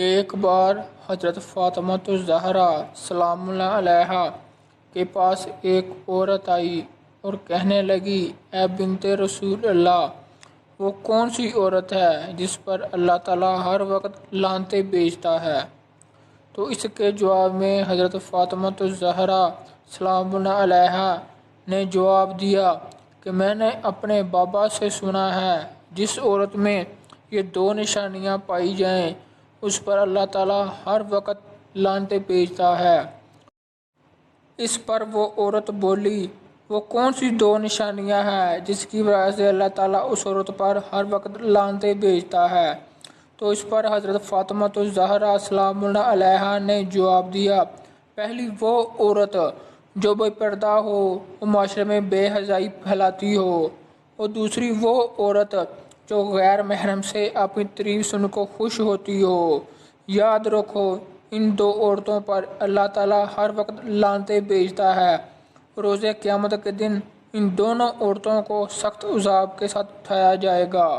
ایک بار حضرت فاطمہ الزہرا سلام اللہ علیہا کے پاس ایک عورت آئی اور کہنے لگی، اے بنت رسول اللہ، وہ کون سی عورت ہے جس پر اللہ تعالیٰ ہر وقت لعنتیں بھیجتا ہے؟ تو اس کے جواب میں حضرت فاطمہ الزہرا سلام اللہ علیہا نے جواب دیا کہ میں نے اپنے بابا سے سنا ہے، جس عورت میں یہ دو نشانیاں پائی جائیں اس پر اللہ تعالیٰ ہر وقت لعنتیں بھیجتا ہے۔ اس پر وہ عورت بولی، وہ کون سی دو نشانیاں ہیں جس کی وجہ سے اللہ تعالیٰ اس عورت پر ہر وقت لعنتیں بھیجتا ہے؟ تو اس پر حضرت فاطمہ الزہرا سلام اللہ علیہا نے جواب دیا، پہلی وہ عورت جو بے پردہ ہو، وہ معاشرے میں بے حیائی پھیلاتی ہو، اور دوسری وہ عورت جو غیر محرم سے اپنی تعریف سن کو خوش ہوتی ہو۔ یاد رکھو، ان دو عورتوں پر اللہ تعالیٰ ہر وقت لعنتیں بھیجتا ہے۔ روز قیامت کے دن ان دونوں عورتوں کو سخت عذاب کے ساتھ اٹھایا جائے گا۔